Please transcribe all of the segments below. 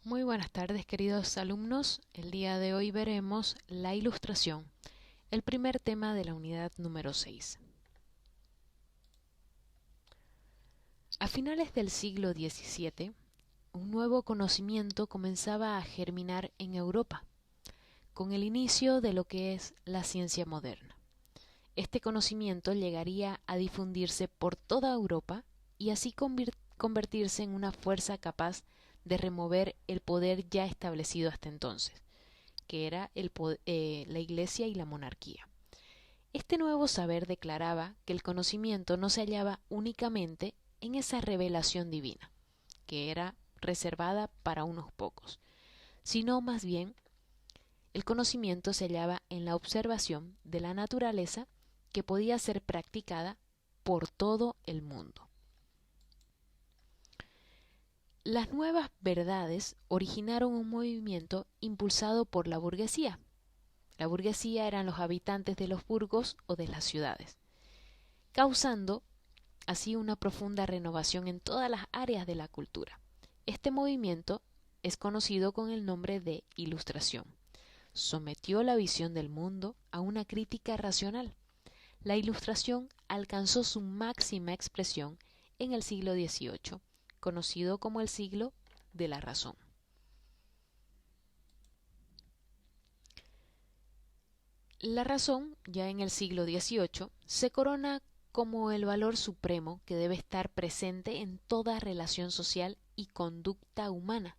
Muy buenas tardes, queridos alumnos. El día de hoy veremos la ilustración, el primer tema de la unidad número 6. A finales del siglo XVII, un nuevo conocimiento comenzaba a germinar en Europa, con el inicio de lo que es la ciencia moderna. Este conocimiento llegaría a difundirse por toda Europa y así convertirse en una fuerza capaz de remover el poder ya establecido hasta entonces, que era la Iglesia y la monarquía. Este nuevo saber declaraba que el conocimiento no se hallaba únicamente en esa revelación divina, que era reservada para unos pocos, sino más bien el conocimiento se hallaba en la observación de la naturaleza que podía ser practicada por todo el mundo. Las nuevas verdades originaron un movimiento impulsado por la burguesía. La burguesía eran los habitantes de los burgos o de las ciudades, causando así una profunda renovación en todas las áreas de la cultura. Este movimiento es conocido con el nombre de Ilustración. Sometió la visión del mundo a una crítica racional. La Ilustración alcanzó su máxima expresión en el siglo XVIII, conocido como el siglo de la razón. La razón, ya en el siglo XVIII, se corona como el valor supremo que debe estar presente en toda relación social y conducta humana.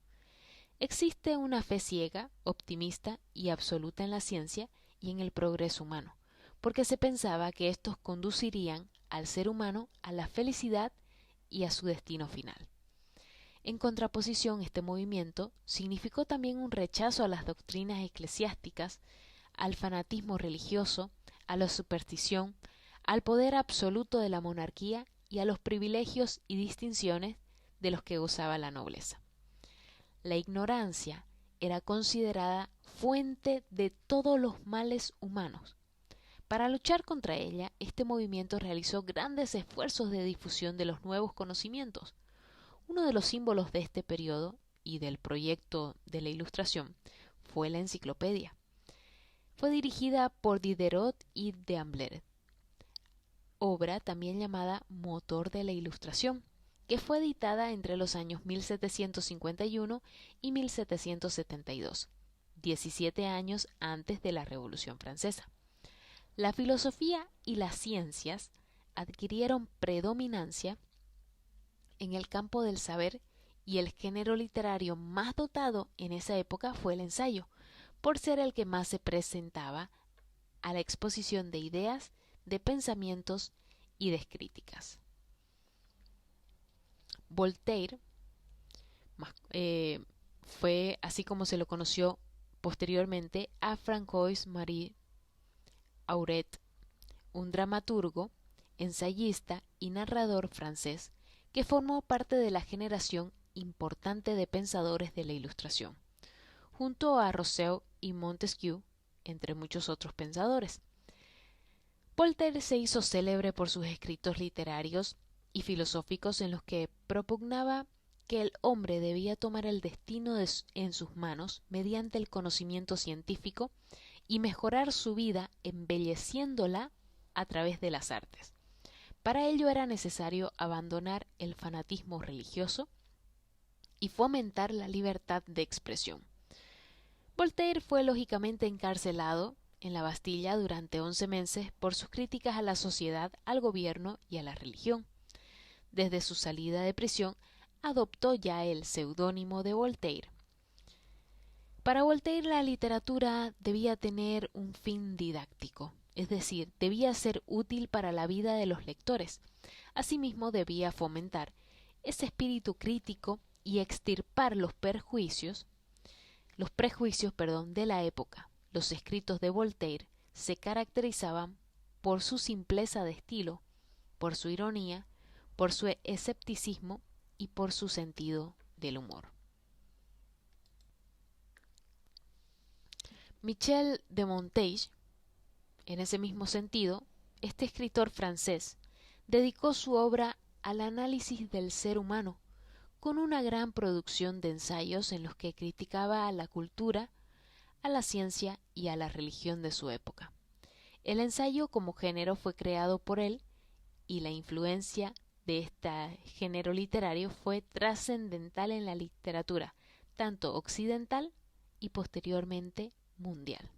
Existe una fe ciega, optimista y absoluta en la ciencia y en el progreso humano, porque se pensaba que estos conducirían al ser humano a la felicidad y a su destino final. En contraposición, este movimiento significó también un rechazo a las doctrinas eclesiásticas, al fanatismo religioso, a la superstición, al poder absoluto de la monarquía y a los privilegios y distinciones de los que gozaba la nobleza. La ignorancia era considerada fuente de todos los males humanos. Para luchar contra ella, este movimiento realizó grandes esfuerzos de difusión de los nuevos conocimientos. Uno de los símbolos de este periodo y del proyecto de la Ilustración fue la enciclopedia. Fue dirigida por Diderot y D'Alembert, obra también llamada Motor de la Ilustración, que fue editada entre los años 1751 y 1772, 17 años antes de la Revolución Francesa. La filosofía y las ciencias adquirieron predominancia en el campo del saber y el género literario más dotado en esa época fue el ensayo, por ser el que más se presentaba a la exposición de ideas, de pensamientos y de críticas. Voltaire fue, así como se lo conoció posteriormente, a Francois-Marie Auret, un dramaturgo, ensayista y narrador francés que formó parte de la generación importante de pensadores de la Ilustración, junto a Rousseau y Montesquieu, entre muchos otros pensadores. Voltaire se hizo célebre por sus escritos literarios y filosóficos en los que propugnaba que el hombre debía tomar el destino en sus manos mediante el conocimiento científico y mejorar su vida embelleciéndola a través de las artes. Para ello era necesario abandonar el fanatismo religioso y fomentar la libertad de expresión. Voltaire fue lógicamente encarcelado en la Bastilla durante 11 meses por sus críticas a la sociedad, al gobierno y a la religión. Desde su salida de prisión adoptó ya el seudónimo de Voltaire. Para Voltaire la literatura debía tener un fin didáctico, es decir, debía ser útil para la vida de los lectores. Asimismo debía fomentar ese espíritu crítico y extirpar los prejuicios de la época. Los escritos de Voltaire se caracterizaban por su simpleza de estilo, por su ironía, por su escepticismo y por su sentido del humor. Michel de Montaigne, en ese mismo sentido, este escritor francés dedicó su obra al análisis del ser humano con una gran producción de ensayos en los que criticaba a la cultura, a la ciencia y a la religión de su época. El ensayo como género fue creado por él y la influencia de este género literario fue trascendental en la literatura, tanto occidental y posteriormente mundial.